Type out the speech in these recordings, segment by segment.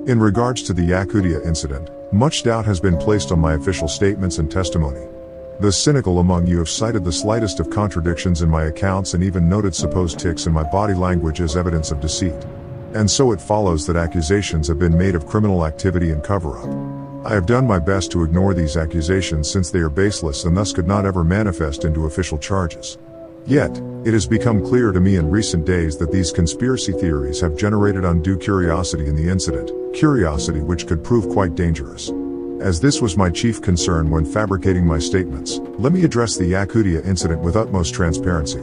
In regards to the Yakutia incident, much doubt has been placed on my official statements and testimony. The cynical among you have cited the slightest of contradictions in my accounts and even noted supposed tics in my body language as evidence of deceit. And so it follows that accusations have been made of criminal activity and cover-up. I have done my best to ignore these accusations since they are baseless and thus could not ever manifest into official charges. Yet, it has become clear to me in recent days that these conspiracy theories have generated undue curiosity in the incident, curiosity which could prove quite dangerous. As this was my chief concern when fabricating my statements, let me address the Yakutia incident with utmost transparency.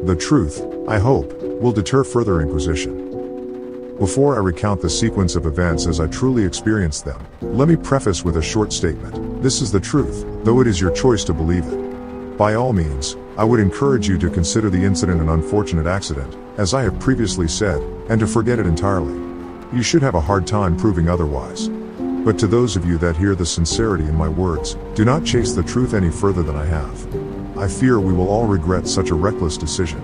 The truth, I hope, will deter further inquisition. Before I recount the sequence of events as I truly experienced them, let me preface with a short statement. This is the truth, though it is your choice to believe it. By all means, I would encourage you to consider the incident an unfortunate accident, as I have previously said, and to forget it entirely. You should have a hard time proving otherwise. But to those of you that hear the sincerity in my words, do not chase the truth any further than I have. I fear we will all regret such a reckless decision.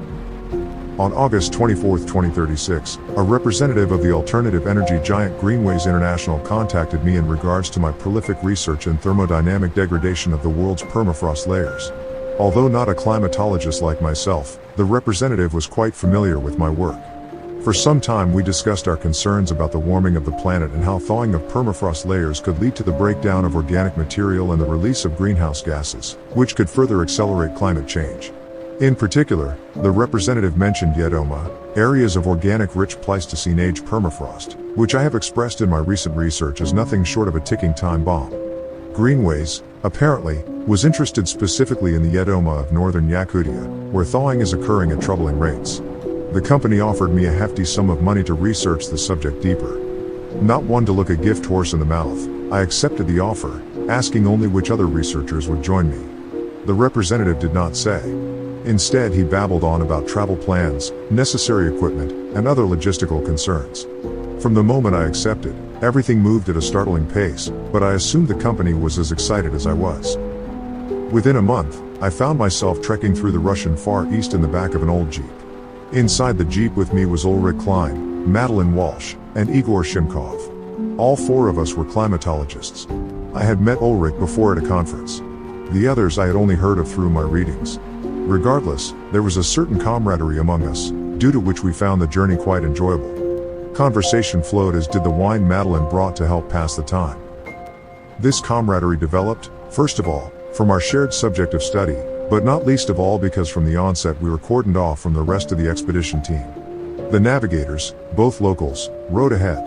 On August 24, 2036, a representative of the alternative energy giant Greenways International contacted me in regards to my prolific research in thermodynamic degradation of the world's permafrost layers. Although not a climatologist like myself, the representative was quite familiar with my work. For some time we discussed our concerns about the warming of the planet and how thawing of permafrost layers could lead to the breakdown of organic material and the release of greenhouse gases, which could further accelerate climate change. In particular, the representative mentioned Yakutia, areas of organic-rich Pleistocene-age permafrost, which I have expressed in my recent research as nothing short of a ticking time bomb. Greenways, apparently, was interested specifically in the Yakutia of northern Yakutia, where thawing is occurring at troubling rates. The company offered me a hefty sum of money to research the subject deeper. Not one to look a gift horse in the mouth, I accepted the offer, asking only which other researchers would join me. The representative did not say. Instead, he babbled on about travel plans, necessary equipment, and other logistical concerns. From the moment I accepted, everything moved at a startling pace, but I assumed the company was as excited as I was. Within a month, I found myself trekking through the Russian Far East in the back of an old Jeep. Inside the Jeep with me was Ulrich Klein, Madeline Walsh, and Igor Shimkov. All four of us were climatologists. I had met Ulrich before at a conference. The others I had only heard of through my readings. Regardless, there was a certain camaraderie among us, due to which we found the journey quite enjoyable. Conversation flowed as did the wine Madeline brought to help pass the time. This camaraderie developed, first of all, from our shared subject of study, but not least of all because from the onset we were cordoned off from the rest of the expedition team. The navigators, both locals, rode ahead.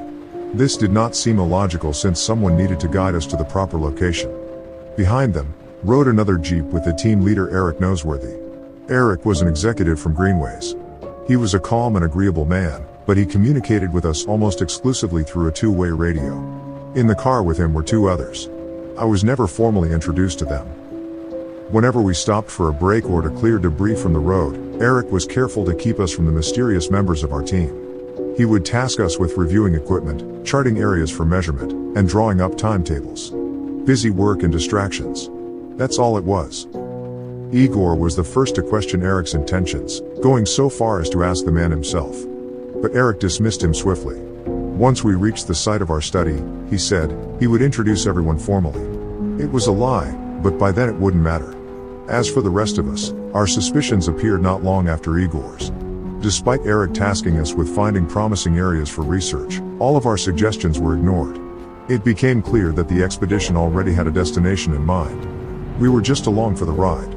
This did not seem illogical since someone needed to guide us to the proper location. Behind them, rode another Jeep with the team leader Eric Noseworthy. Eric was an executive from Greenways. He was a calm and agreeable man, but he communicated with us almost exclusively through a two-way radio. In the car with him were two others. I was never formally introduced to them. Whenever we stopped for a break or to clear debris from the road, Eric was careful to keep us from the mysterious members of our team. He would task us with reviewing equipment, charting areas for measurement, and drawing up timetables. Busy work and distractions. That's all it was. Igor was the first to question Eric's intentions, going so far as to ask the man himself. But Eric dismissed him swiftly. Once we reached the site of our study, he said, he would introduce everyone formally. It was a lie, but by then it wouldn't matter. As for the rest of us, our suspicions appeared not long after Igor's. Despite Eric tasking us with finding promising areas for research, all of our suggestions were ignored. It became clear that the expedition already had a destination in mind. We were just along for the ride.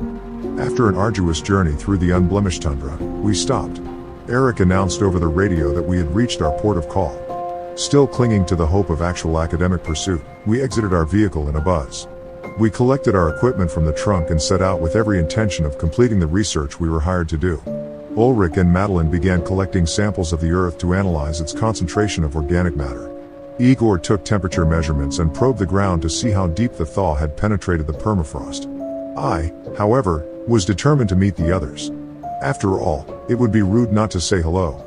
After an arduous journey through the unblemished tundra, we stopped. Eric announced over the radio that we had reached our port of call. Still clinging to the hope of actual academic pursuit, we exited our vehicle in a buzz. We collected our equipment from the trunk and set out with every intention of completing the research we were hired to do. Ulrich and Madeline began collecting samples of the Earth to analyze its concentration of organic matter. Igor took temperature measurements and probed the ground to see how deep the thaw had penetrated the permafrost. I, however, was determined to meet the others. After all, it would be rude not to say hello.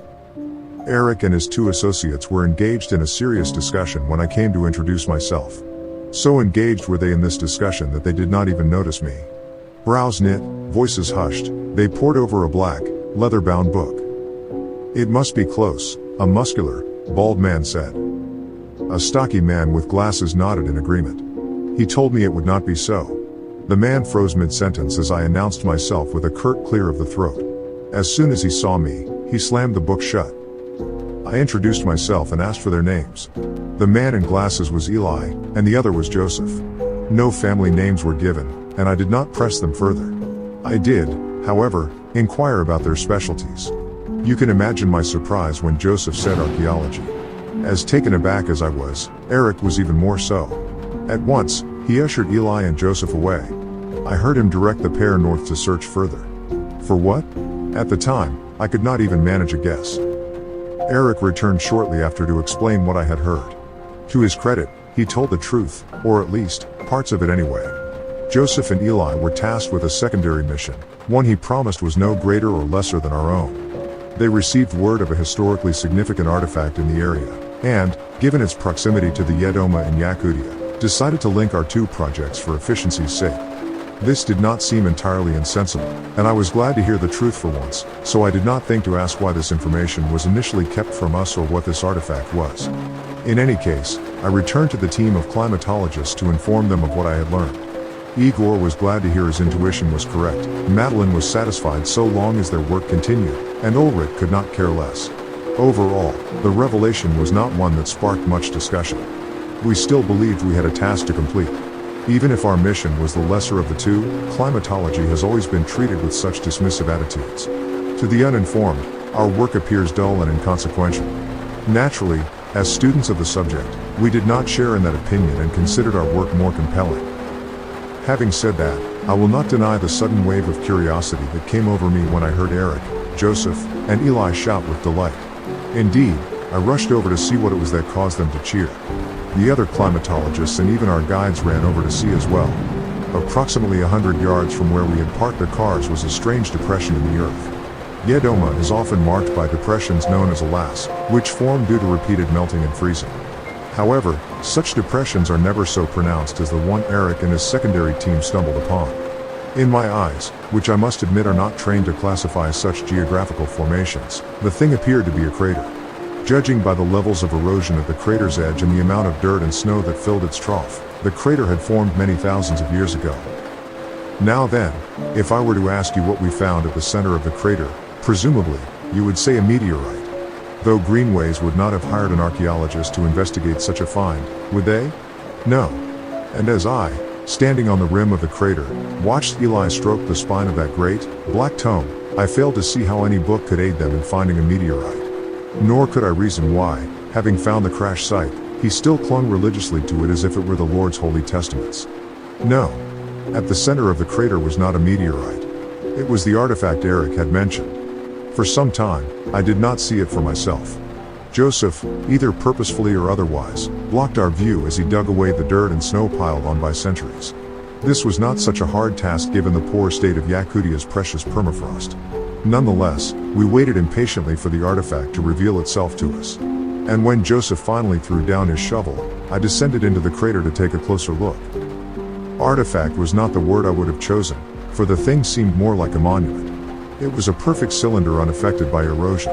Eric and his two associates were engaged in a serious discussion when I came to introduce myself. So engaged were they in this discussion that they did not even notice me. Brows knit, voices hushed, they pored over a black, leather-bound book. "It must be close," a muscular, bald man said. A stocky man with glasses nodded in agreement. He told me it would not be so. The man froze mid-sentence as I announced myself with a curt clear of the throat. As soon as he saw me, he slammed the book shut. I introduced myself and asked for their names. The man in glasses was Eli, and the other was Joseph. No family names were given, and I did not press them further. I did, however, inquire about their specialties. You can imagine my surprise when Joseph said archaeology. As taken aback as I was, Eric was even more so. At once, he ushered Eli and Joseph away. I heard him direct the pair north to search further. For what? At the time, I could not even manage a guess. Eric returned shortly after to explain what I had heard. To his credit, he told the truth, or at least, parts of it anyway. Joseph and Eli were tasked with a secondary mission, one he promised was no greater or lesser than our own. They received word of a historically significant artifact in the area, and, given its proximity to the Yedoma in Yakutia, decided to link our two projects for efficiency's sake. This did not seem entirely insensible, and I was glad to hear the truth for once, so I did not think to ask why this information was initially kept from us or what this artifact was. In any case, I returned to the team of climatologists to inform them of what I had learned. Igor was glad to hear his intuition was correct, Madeline was satisfied so long as their work continued, and Ulrich could not care less. Overall, the revelation was not one that sparked much discussion. We still believed we had a task to complete. Even if our mission was the lesser of the two, climatology has always been treated with such dismissive attitudes. To the uninformed, our work appears dull and inconsequential. Naturally, as students of the subject, we did not share in that opinion and considered our work more compelling. Having said that, I will not deny the sudden wave of curiosity that came over me when I heard Eric, Joseph, and Eli shout with delight. Indeed, I rushed over to see what it was that caused them to cheer. The other climatologists and even our guides ran over to see as well. Approximately 100 yards from where we had parked the cars was a strange depression in the earth. Yedoma is often marked by depressions known as alas, which form due to repeated melting and freezing. However, such depressions are never so pronounced as the one Eric and his secondary team stumbled upon. In my eyes, which I must admit are not trained to classify such geographical formations, the thing appeared to be a crater. Judging by the levels of erosion at the crater's edge and the amount of dirt and snow that filled its trough, the crater had formed many thousands of years ago. Now then, if I were to ask you what we found at the center of the crater, presumably, you would say a meteorite. Though Greenways would not have hired an archaeologist to investigate such a find, would they? No. And as I, standing on the rim of the crater, watched Eli stroke the spine of that great, black tome, I failed to see how any book could aid them in finding a meteorite. Nor could I reason why, having found the crash site, he still clung religiously to it as if it were the Lord's holy testaments. No. At the center of the crater was not a meteorite. It was the artifact Eric had mentioned. For some time, I did not see it for myself. Joseph, either purposefully or otherwise, blocked our view as he dug away the dirt and snow piled on by centuries. This was not such a hard task given the poor state of Yakutia's precious permafrost. Nonetheless, we waited impatiently for the artifact to reveal itself to us. And when Joseph finally threw down his shovel, I descended into the crater to take a closer look. Artifact was not the word I would have chosen, for the thing seemed more like a monument. It was a perfect cylinder unaffected by erosion.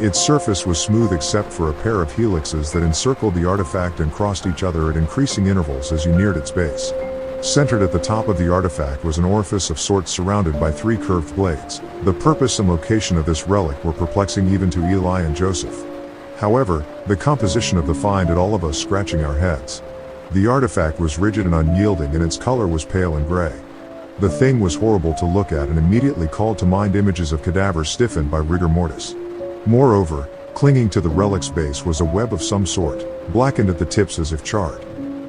Its surface was smooth except for a pair of helixes that encircled the artifact and crossed each other at increasing intervals as you neared its base. Centered at the top of the artifact was an orifice of sorts surrounded by three curved blades. The purpose and location of this relic were perplexing even to Eli and Joseph. However, the composition of the find had all of us scratching our heads. The artifact was rigid and unyielding and its color was pale and gray. The thing was horrible to look at and immediately called to mind images of cadavers stiffened by rigor mortis. Moreover, clinging to the relic's base was a web of some sort, blackened at the tips as if charred.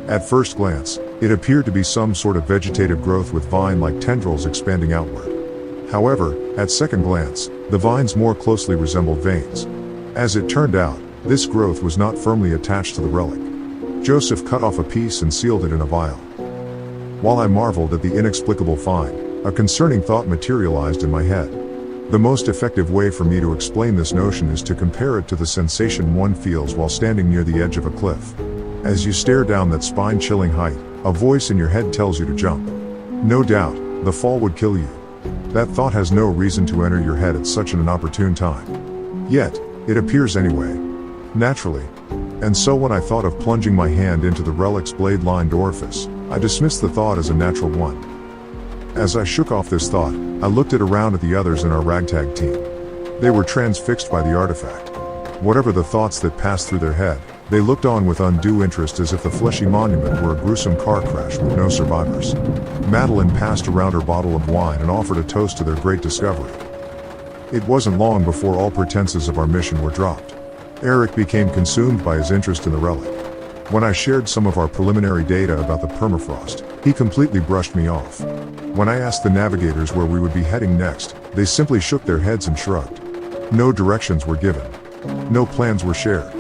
At first glance, it appeared to be some sort of vegetative growth with vine-like tendrils expanding outward. However, at second glance, the vines more closely resembled veins. As it turned out, this growth was not firmly attached to the relic. Joseph cut off a piece and sealed it in a vial. While I marveled at the inexplicable find, a concerning thought materialized in my head. The most effective way for me to explain this notion is to compare it to the sensation one feels while standing near the edge of a cliff. As you stare down that spine-chilling height, a voice in your head tells you to jump. No doubt, the fall would kill you. That thought has no reason to enter your head at such an inopportune time. Yet, it appears anyway. Naturally. And so when I thought of plunging my hand into the relic's blade-lined orifice, I dismissed the thought as a natural one. As I shook off this thought, I looked around at the others in our ragtag team. They were transfixed by the artifact. Whatever the thoughts that passed through their head, they looked on with undue interest as if the fleshy monument were a gruesome car crash with no survivors. Madeline passed around her bottle of wine and offered a toast to their great discovery. It wasn't long before all pretenses of our mission were dropped. Eric became consumed by his interest in the relic. When I shared some of our preliminary data about the permafrost, he completely brushed me off. When I asked the navigators where we would be heading next, they simply shook their heads and shrugged. No directions were given. No plans were shared.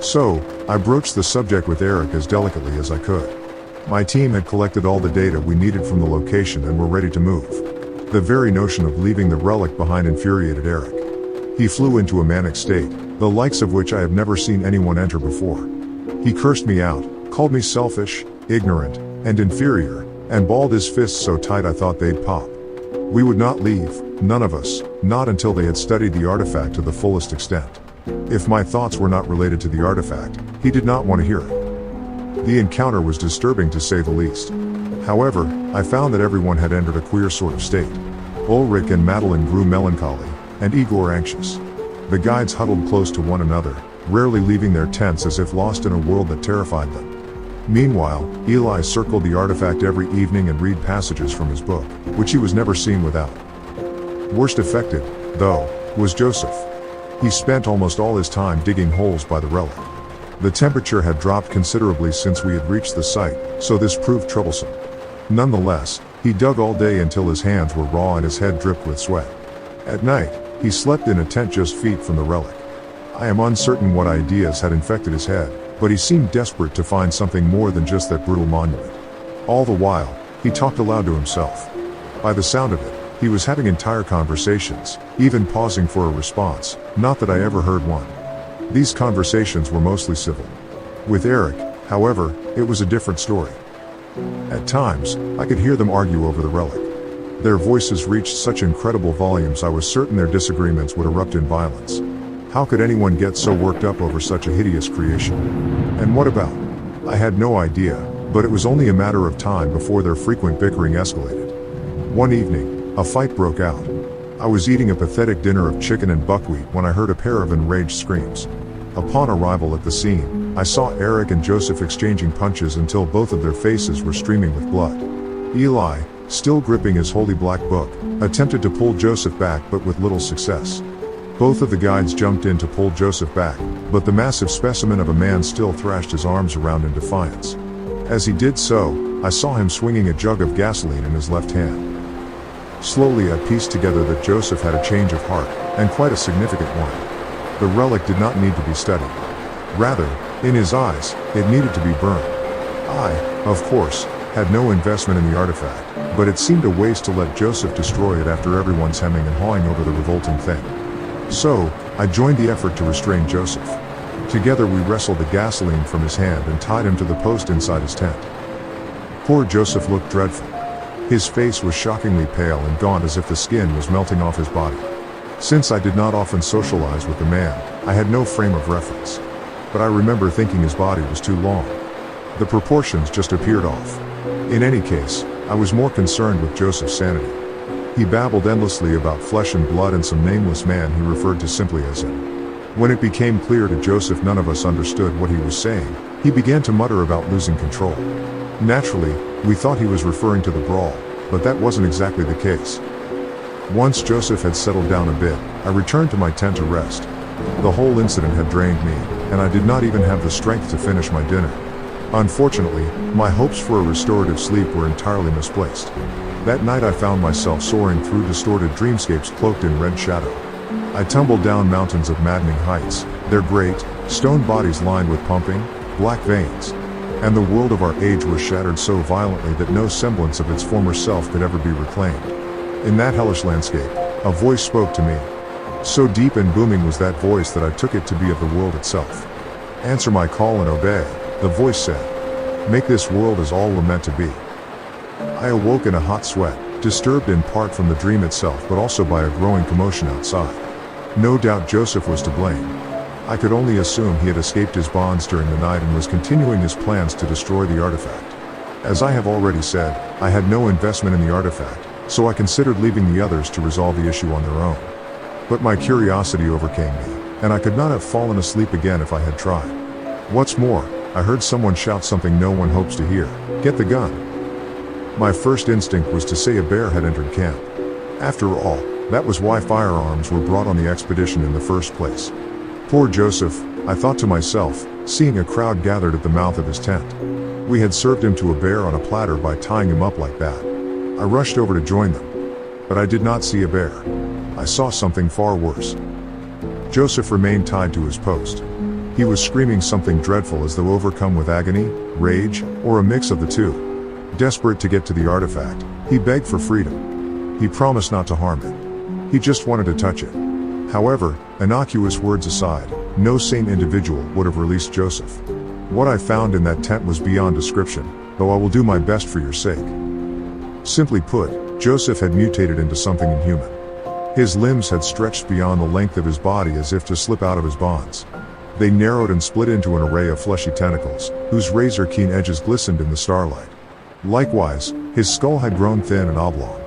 So, I broached the subject with Eric as delicately as I could. My team had collected all the data we needed from the location and were ready to move. The very notion of leaving the relic behind infuriated Eric. He flew into a manic state, the likes of which I have never seen anyone enter before. He cursed me out, called me selfish, ignorant, and inferior, and balled his fists so tight I thought they'd pop. We would not leave, none of us, not until they had studied the artifact to the fullest extent. If my thoughts were not related to the artifact, he did not want to hear it. The encounter was disturbing to say the least. However, I found that everyone had entered a queer sort of state. Ulrich and Madeline grew melancholy, and Igor anxious. The guides huddled close to one another, rarely leaving their tents as if lost in a world that terrified them. Meanwhile, Eli circled the artifact every evening and read passages from his book, which he was never seen without. Worst affected, though, was Joseph. He spent almost all his time digging holes by the relic. The temperature had dropped considerably since we had reached the site, so this proved troublesome. Nonetheless, he dug all day until his hands were raw and his head dripped with sweat. At night, he slept in a tent just feet from the relic. I am uncertain what ideas had infected his head, but he seemed desperate to find something more than just that brutal monument. All the while, he talked aloud to himself. By the sound of it, he was having entire conversations, even pausing for a response, not that I ever heard one. These conversations were mostly civil. With Eric, however, it was a different story. At times, I could hear them argue over the relic. Their voices reached such incredible volumes I was certain their disagreements would erupt in violence. How could anyone get so worked up over such a hideous creation? And what about? I had no idea, but it was only a matter of time before their frequent bickering escalated. One evening, a fight broke out. I was eating a pathetic dinner of chicken and buckwheat when I heard a pair of enraged screams. Upon arrival at the scene, I saw Eric and Joseph exchanging punches until both of their faces were streaming with blood. Eli, still gripping his holy black book, attempted to pull Joseph back but with little success. Both of the guides jumped in to pull Joseph back, but the massive specimen of a man still thrashed his arms around in defiance. As he did so, I saw him swinging a jug of gasoline in his left hand. Slowly I pieced together that Joseph had a change of heart, and quite a significant one. The relic did not need to be studied. Rather, in his eyes, it needed to be burned. I, of course, had no investment in the artifact, but it seemed a waste to let Joseph destroy it after everyone's hemming and hawing over the revolting thing. So, I joined the effort to restrain Joseph. Together we wrestled the gasoline from his hand and tied him to the post inside his tent. Poor Joseph looked dreadful. His face was shockingly pale and gaunt as if the skin was melting off his body. Since I did not often socialize with the man, I had no frame of reference. But I remember thinking his body was too long. The proportions just appeared off. In any case, I was more concerned with Joseph's sanity. He babbled endlessly about flesh and blood and some nameless man he referred to simply as him. When it became clear to Joseph none of us understood what he was saying, he began to mutter about losing control. Naturally, we thought he was referring to the brawl, but that wasn't exactly the case. Once Joseph had settled down a bit, I returned to my tent to rest. The whole incident had drained me, and I did not even have the strength to finish my dinner. Unfortunately, my hopes for a restorative sleep were entirely misplaced. That night I found myself soaring through distorted dreamscapes cloaked in red shadow. I tumbled down mountains of maddening heights, their great, stone bodies lined with pumping, black veins. And the world of our age was shattered so violently that no semblance of its former self could ever be reclaimed. In that hellish landscape, a voice spoke to me. So deep and booming was that voice that I took it to be of the world itself. Answer my call and obey, the voice said. Make this world as all were meant to be. I awoke in a hot sweat, disturbed in part from the dream itself but also by a growing commotion outside. No doubt Joseph was to blame. I could only assume he had escaped his bonds during the night and was continuing his plans to destroy the artifact. As I have already said, I had no investment in the artifact, so I considered leaving the others to resolve the issue on their own. But my curiosity overcame me, and I could not have fallen asleep again if I had tried. What's more, I heard someone shout something no one hopes to hear: "Get the gun!" My first instinct was to say a bear had entered camp. After all, that was why firearms were brought on the expedition in the first place. Poor Joseph, I thought to myself, seeing a crowd gathered at the mouth of his tent. We had served him to a bear on a platter by tying him up like that. I rushed over to join them. But I did not see a bear. I saw something far worse. Joseph remained tied to his post. He was screaming something dreadful as though overcome with agony, rage, or a mix of the two. Desperate to get to the artifact, he begged for freedom. He promised not to harm it. He just wanted to touch it. However, innocuous words aside, no sane individual would have released Joseph. What I found in that tent was beyond description, though I will do my best for your sake. Simply put, Joseph had mutated into something inhuman. His limbs had stretched beyond the length of his body as if to slip out of his bonds. They narrowed and split into an array of fleshy tentacles, whose razor-keen edges glistened in the starlight. Likewise, his skull had grown thin and oblong.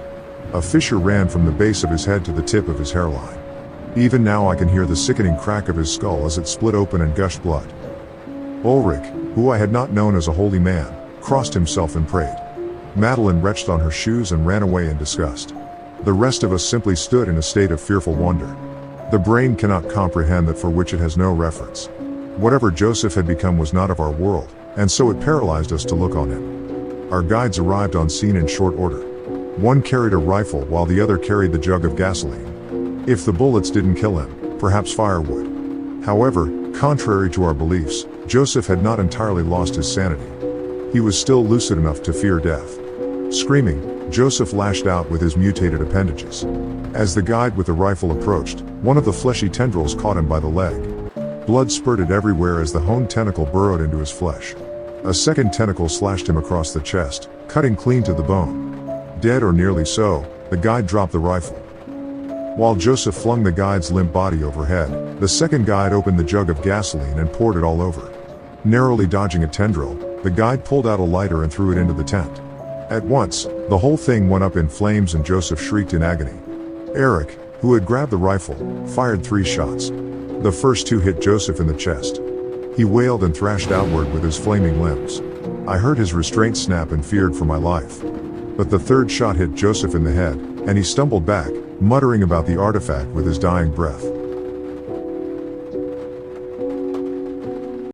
A fissure ran from the base of his head to the tip of his hairline. Even now I can hear the sickening crack of his skull as it split open and gushed blood. Ulrich, who I had not known as a holy man, crossed himself and prayed. Madeline retched on her shoes and ran away in disgust. The rest of us simply stood in a state of fearful wonder. The brain cannot comprehend that for which it has no reference. Whatever Joseph had become was not of our world, and so it paralyzed us to look on him. Our guides arrived on scene in short order. One carried a rifle while the other carried the jug of gasoline. If the bullets didn't kill him, perhaps fire would. However, contrary to our beliefs, Joseph had not entirely lost his sanity. He was still lucid enough to fear death. Screaming, Joseph lashed out with his mutated appendages. As the guide with the rifle approached, one of the fleshy tendrils caught him by the leg. Blood spurted everywhere as the honed tentacle burrowed into his flesh. A second tentacle slashed him across the chest, cutting clean to the bone. Dead or nearly so, the guide dropped the rifle. While Joseph flung the guide's limp body overhead, the second guide opened the jug of gasoline and poured it all over. Narrowly dodging a tendril, the guide pulled out a lighter and threw it into the tent. At once, the whole thing went up in flames and Joseph shrieked in agony. Eric, who had grabbed the rifle, fired 3 shots. The first 2 hit Joseph in the chest. He wailed and thrashed outward with his flaming limbs. I heard his restraint snap and feared for my life. But the third shot hit Joseph in the head, and he stumbled back, muttering about the artifact with his dying breath.